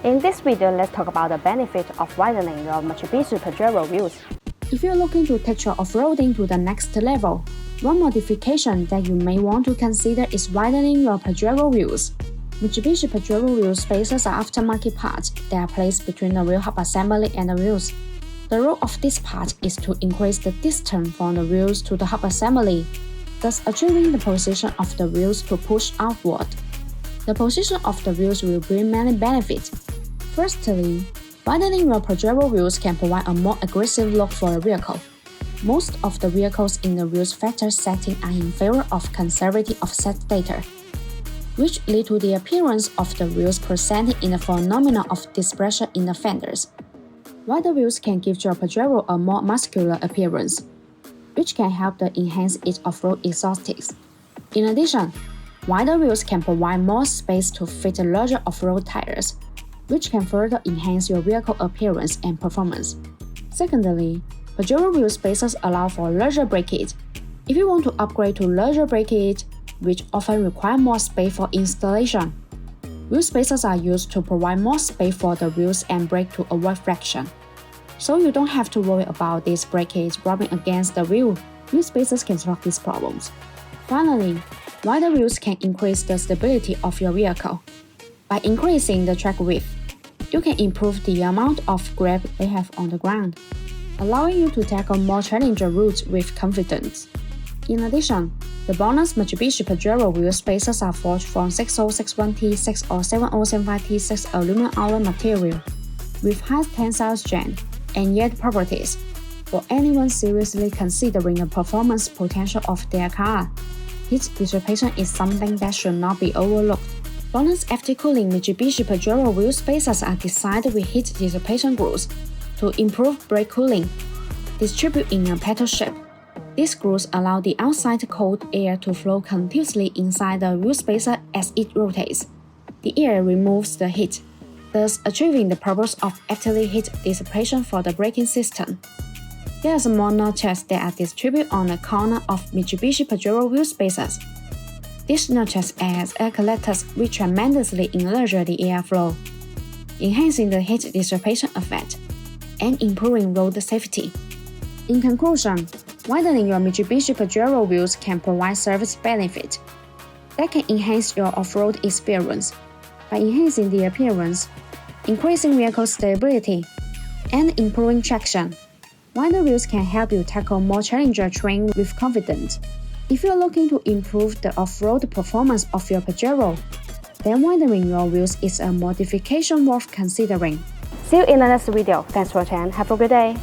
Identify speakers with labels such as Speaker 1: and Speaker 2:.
Speaker 1: In this video, let's talk about the benefit of widening your Mitsubishi Pajero wheels.
Speaker 2: If you're looking to take your off-roading to the next level, one modification that you may want to consider is widening your Pajero wheels. Mitsubishi Pajero wheel spacers are aftermarket parts that are placed between the wheel hub assembly and the wheels. The role of this part is to increase the distance from the wheels to the hub assembly, thus achieving the position of the wheels to push outward. The position of the wheels will bring many benefits. Firstly, widening your Pajero wheels can provide a more aggressive look for the vehicle. Most of the vehicles in the wheels factor setting are in favor of conservative offset data, which lead to the appearance of the wheels presenting in the phenomenon of dispersion in the fenders. Wider wheels can give your Pajero a more muscular appearance, which can help to enhance its off-road exotics. In addition, wider wheels can provide more space to fit larger off-road tires, which can further enhance your vehicle appearance and performance. Secondly, Pajero wheel spacers allow for larger breakage. If you want to upgrade to larger breakage, which often require more space for installation, wheel spacers are used to provide more space for the wheels and brake to avoid friction. So you don't have to worry about this breakage rubbing against the wheel. Wheel spacers can solve these problems. Finally, wider wheels can increase the stability of your vehicle. By increasing the track width, you can improve the amount of grip they have on the ground, allowing you to tackle more challenging routes with confidence. In addition, the bonus Mitsubishi Pajero wheel spacers are forged from 6061T6 or 7075T6 aluminum alloy material with high tensile strength and yield properties. For anyone seriously considering the performance potential of their car, heat dissipation is something that should not be overlooked. Bonus after-cooling Mitsubishi Pajero wheel spacers are designed with heat dissipation grooves to improve brake cooling, distributed in a petal shape. These grooves allow the outside cold air to flow continuously inside the wheel spacer as it rotates. The air removes the heat, thus achieving the purpose of afterly heat dissipation for the braking system. There are small notches that are distributed on the corner of Mitsubishi Pajero wheel spacers. These notches act as air collectors which tremendously enlarge the airflow, enhancing the heat dissipation effect and improving road safety. In conclusion, widening your Mitsubishi Pajero wheels can provide service benefits that can enhance your off-road experience by enhancing the appearance, increasing vehicle stability, and improving traction. Wider wheels can help you tackle more challenging terrain with confidence. If you're looking to improve the off-road performance of your Pajero, then widening your wheels is a modification worth considering.
Speaker 1: See you in the next video. Thanks for watching and have a good day.